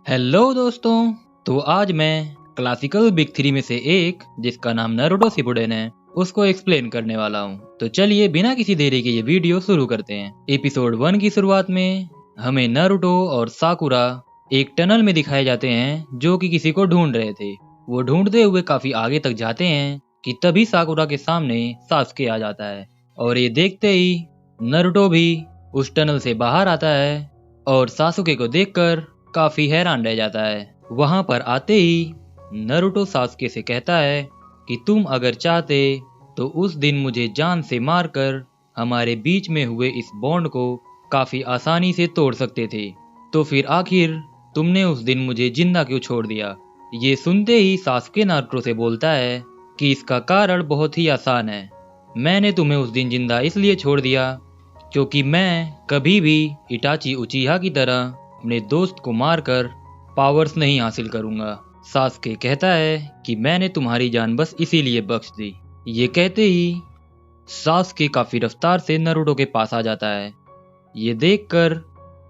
Hello दोस्तों। तो आज मैं क्लासिकल बिग थ्री में से एक जिसका नाम नारुतो शिपुडेन है उसको एक्सप्लेन करने वाला हूँ। तो चलिए बिना किसी देरी के ये वीडियो शुरू करते हैं। एपिसोड 1 की शुरुआत में हमें नारुतो और साकुरा एक टनल में दिखाए जाते हैं जो कि किसी को ढूंढ रहे थे। वो ढूंढते हुए काफी आगे तक जाते हैं कि तभी साकुरा के सामने सासुके आ जाता है और ये देखते ही नारुतो भी उस टनल से बाहर आता है और सासुके को देखकर काफी हैरान रह जाता है। वहां पर आते ही नारुतो सासुके से कहता है कि तुम अगर चाहते तो उस दिन मुझे जान से मारकर हमारे बीच में हुए इस बॉन्ड को काफी आसानी से तोड़ सकते थे, तो फिर आखिर तुमने उस दिन मुझे जिंदा क्यों छोड़ दिया। ये सुनते ही सासुके नारुतो से बोलता है कि इसका कारण बहुत ही आसान है। मैंने तुम्हें उस दिन जिंदा इसलिए छोड़ दिया क्योंकि मैं कभी भी इटाची उचिहा की तरह अपने दोस्त को मारकर पावर्स नहीं हासिल करूंगा। सासुके कहता है कि मैंने तुम्हारी जान बस इसीलिए बख्श दी। ये कहते ही सासुके काफी रफ्तार से नारुतो के पास आ जाता है। ये देखकर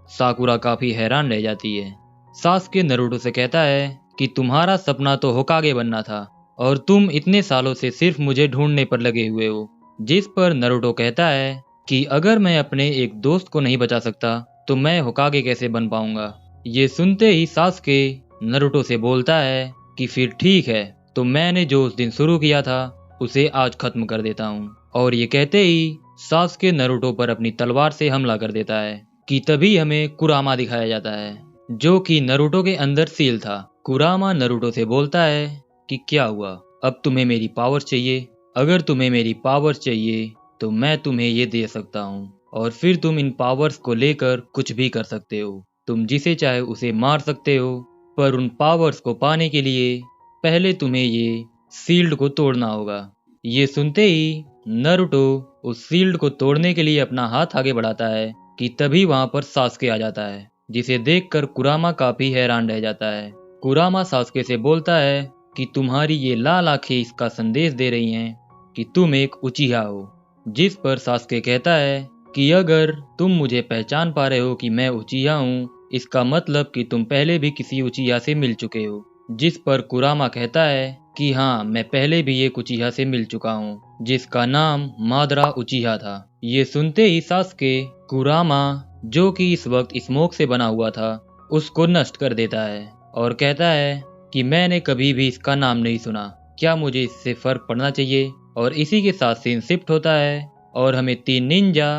साकुरा काफी हैरान रह जाती है। सासुके नारुतो से कहता है कि तुम्हारा सपना तो होकागे बनना था और तुम इतने सालों से सिर्फ मुझे ढूंढने पर लगे हुए हो। जिस पर नारुतो कहता है कि अगर मैं अपने एक दोस्त को नहीं बचा सकता तो मैं होकागे कैसे बन पाऊंगा। ये सुनते ही सासुके नारुतो से बोलता है कि फिर ठीक है, तो मैंने जो उस दिन शुरू किया था उसे आज खत्म कर देता हूँ। और ये कहते ही सासुके नारुतो पर अपनी तलवार से हमला कर देता है कि तभी हमें कुरामा दिखाया जाता है जो कि नारुतो के अंदर सील था। कुरामा नारुतो से बोलता है कि क्या हुआ, अब तुम्हें मेरी पावर चाहिए। अगर तुम्हें मेरी पावर चाहिए तो मैं तुम्हें ये दे सकता हूँ और फिर तुम इन पावर्स को लेकर कुछ भी कर सकते हो। तुम जिसे चाहे उसे मार सकते हो, पर उन पावर्स को पाने के लिए पहले तुम्हें ये सील्ड को तोड़ना होगा। ये सुनते ही नारुतो उस सील्ड को तोड़ने के लिए अपना हाथ आगे बढ़ाता है कि तभी वहां पर सासुके आ जाता है, जिसे देखकर कुरामा काफी हैरान रह जाता है। कुरामा सासुके से बोलता है कि तुम्हारी ये लाल आंखें इसका संदेश दे रही हैं कि तुम एक उचिहा हो। जिस पर सासुके कहता है कि अगर तुम मुझे पहचान पा रहे हो कि मैं उचिहा हूँ, इसका मतलब कि तुम पहले भी किसी उचिहा से मिल चुके हो। जिस पर कुरामा कहता है कि हाँ, मैं पहले भी एक उचिहा से मिल चुका हूँ जिसका नाम मादरा उचिहा था। ये सुनते ही सासुके कुरामा, जो कि इस वक्त स्मोक से बना हुआ था, उसको नष्ट कर देता है और कहता है कि मैंने कभी भी इसका नाम नहीं सुना, क्या मुझे इससे फर्क पड़ना चाहिए। और इसी के साथ सीन शिफ्ट होता है और हमें 3 निंजा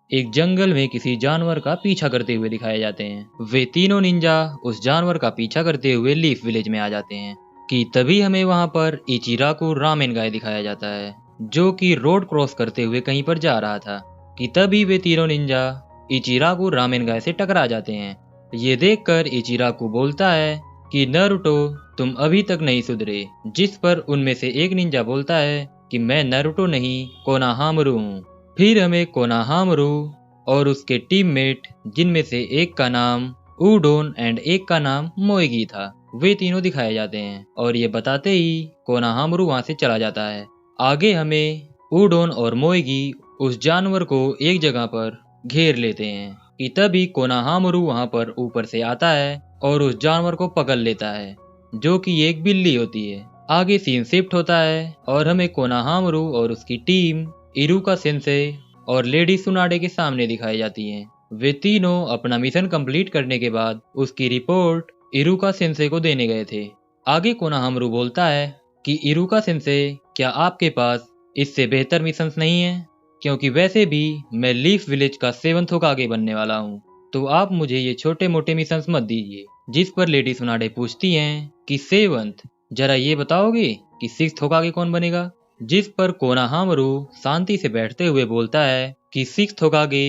एक जंगल में किसी जानवर का पीछा करते हुए दिखाए जाते हैं। वे तीनों निंजा उस जानवर का पीछा करते हुए लीफ विलेज में आ जाते हैं कि तभी हमें वहां पर इचिराकु रामेन गाय दिखाया जाता है जो कि रोड क्रॉस करते हुए कहीं पर जा रहा था कि तभी वे तीनों निंजा इचिराकु रामेन गाय से टकरा जाते हैं। ये देखकर इचिराकु बोलता है कि नारुतो, तुम अभी तक नहीं सुधरे। जिस पर उनमें से एक निंजा बोलता है कि मैं नारुतो नहीं, कोनाहामरू हूँ। फिर हमें कोनाहामरू और उसके टीममेट, जिनमें से एक का नाम उडोन एंड एक का नाम मोएगी था, वे तीनों दिखाए जाते हैं और ये बताते ही कोनाहामरू वहां से चला जाता है। आगे हमें उडोन और मोएगी उस जानवर को एक जगह पर घेर लेते हैं कि तभी कोनाहामरू वहां पर ऊपर से आता है और उस जानवर को पकड़ लेता है जो कि एक बिल्ली होती है। आगे सीन शिफ्ट होता है और हमें कोनाहामरू और उसकी टीम इरुका सेंसेई और लेडी सुनाडे के सामने दिखाई जाती हैं। वे तीनों अपना मिशन कंप्लीट करने के बाद उसकी रिपोर्ट इरुका सेंसेई को देने गए थे। आगे कोनाहामरू बोलता है कि इरुका सेंसेई, क्या आपके पास इससे बेहतर मिशंस नहीं है? क्योंकि वैसे भी मैं लीफ विलेज का 7th होकागे बनने वाला हूँ, तो आप मुझे ये छोटे मोटे मिशंस मत दीजिए। जिस पर लेडी सुनाडे पूछती हैं कि 7th, जरा ये बताओगे कि 6th होकागे कौन बनेगा? जिस पर कोनाहामरू शांति से बैठते हुए बोलता है कि 6th होकागे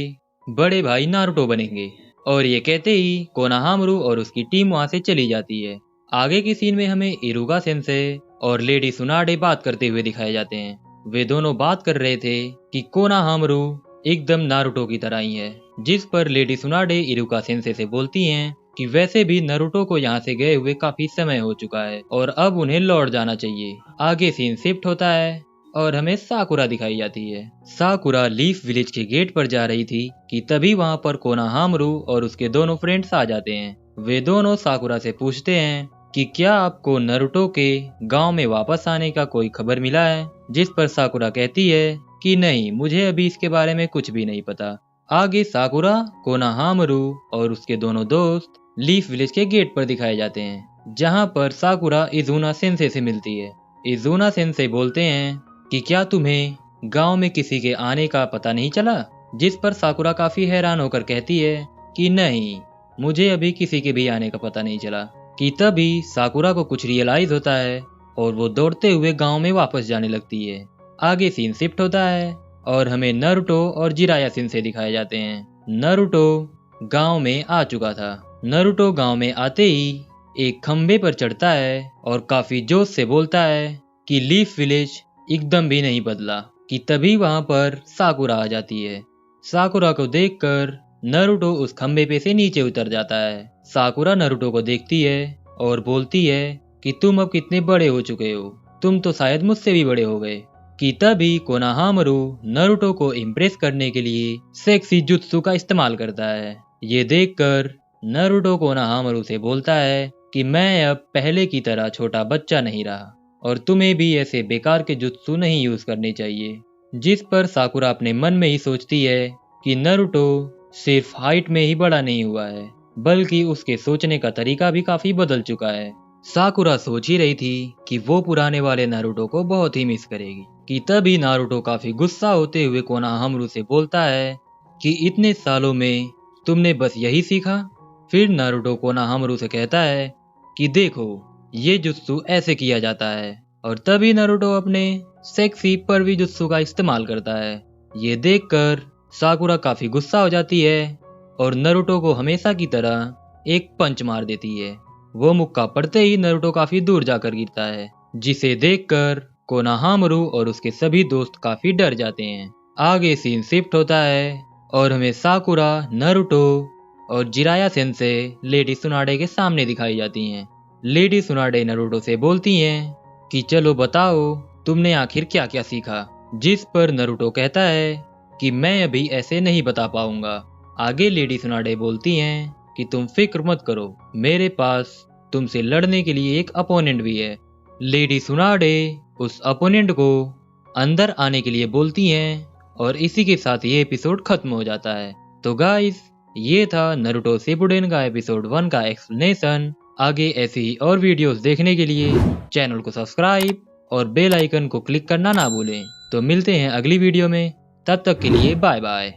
बड़े भाई नारुतो बनेंगे। और ये कहते ही कोनाहामरू और उसकी टीम वहां से चली जाती है। आगे की सीन में हमें इरुका सेंसेई और लेडी सुनाडे बात करते हुए दिखाए जाते हैं। वे दोनों बात कर रहे थे कि कोनाहामरू एकदम नारुतो की तरह ही है। जिस पर लेडी सुनाडे इरुका सेंसेई से बोलती हैं कि वैसे भी नारुतो को यहाँ से गए हुए काफी समय हो चुका है और अब उन्हें लौट जाना चाहिए। आगे सीन शिफ्ट होता है और हमें साकुरा दिखाई जाती है। साकुरा लीफ विलेज के गेट पर जा रही थी कि तभी वहां पर कोनाहामरू और उसके दोनों फ्रेंड्स आ जाते हैं। वे दोनों साकुरा से पूछते हैं कि क्या आपको नारुतो के गांव में वापस आने का कोई खबर मिला है, जिस पर साकुरा कहती है कि नहीं, मुझे अभी इसके बारे में कुछ भी नहीं पता। आगे साकुरा, कोनोहामारू और उसके दोनों दोस्त लीफ विलेज के गेट पर दिखाए जाते हैं, जहां पर साकुरा इजुना सेंसे से मिलती है। इजुना सेंसे बोलते हैं कि क्या तुम्हें गांव में किसी के आने का पता नहीं चला, जिस पर साकुरा काफी हैरान होकर कहती है कि नहीं, मुझे अभी किसी के भी आने का पता नहीं चला। कि तभी साकुरा को कुछ रियलाइज होता है और वो दौड़ते हुए गांव में वापस जाने लगती है। आगे सीन शिफ्ट होता है और हमें नारुतो और जिराया सेंसे दिखाए जाते हैं। नारुतो गांव में आ चुका था। नारुतो गांव में आते ही एक खंबे पर चढ़ता है और काफी जोश से बोलता है कि लीफ विलेज एकदम भी नहीं बदला। कि तभी वहां पर साकुरा आ जाती है। साकुरा को देखकर नारुतो उस खंबे पे से नीचे उतर जाता है। साकुरा नारुतो को देखती है और बोलती है कि तुम अब कितने बड़े हो चुके हो, तुम तो शायद मुझसे भी बड़े हो गए। कि तभी कोनोहामारू नारुतो को इम्प्रेस करने के लिए सेक्सी जुत्सु का इस्तेमाल करता है। ये देखकर नारुतो कोनोहामारू से बोलता है कि मैं अब पहले की तरह छोटा बच्चा नहीं रहा और तुम्हें भी ऐसे बेकार के जुत्सु नहीं यूज करने चाहिए। जिस पर साकुरा अपने मन में ही सोचती है कि नारुतो सिर्फ हाइट में ही बड़ा नहीं हुआ है, बल्कि उसके सोचने का तरीका भी काफी बदल चुका है। साकुरा सोच ही रही थी कि वो पुराने वाले नारुतो को बहुत ही मिस करेगी। कि तभी नारुतो काफी गुस्सा होते हुए कोनोहामारू से बोलता है कि इतने सालों में तुमने बस यही सीखा। फिर नारुतो कोनोहामारू से कहता है कि देखो, ये जुत्सु ऐसे किया जाता है। और तभी नारुतो अपने सेक्सी परवी जुत्सु का इस्तेमाल करता है। ये देखकर साकुरा काफी गुस्सा हो जाती है और नारुतो को हमेशा की तरह एक पंच मार देती है। वो मुक्का पड़ते ही नारुतो काफी दूर जाकर गिरता है, जिसे देखकर कोनोहामारू और उसके सभी दोस्त काफी डर जाते हैं। आगे सीन शिफ्ट होता है और हमें साकुरा, नारुतो और जिराया सेंसे लेडी सुनाडे के सामने दिखाई जाती हैं। लेडी सुनाडे नारुतो से बोलती हैं कि चलो बताओ, तुमने आखिर क्या क्या सीखा। जिस पर नारुतो कहता है कि मैं अभी ऐसे नहीं बता पाऊंगा। आगे लेडी सुनाडे बोलती हैं कि तुम फिक्र मत करो, मेरे पास तुमसे लड़ने के लिए एक अपोनेंट भी है। लेडी सुनाडे उस अपोनेंट को अंदर आने के लिए बोलती हैं और इसी के साथ ये एपिसोड खत्म हो जाता है। तो गाइस, ये था नारुतो शिपुडेन का एपिसोड 1 का एक्सप्लेनेशन। आगे ऐसी ही और वीडियोस देखने के लिए चैनल को सब्सक्राइब और बेल आइकन को क्लिक करना ना भूलें। तो मिलते हैं अगली वीडियो में, तब तक के लिए बाय बाय।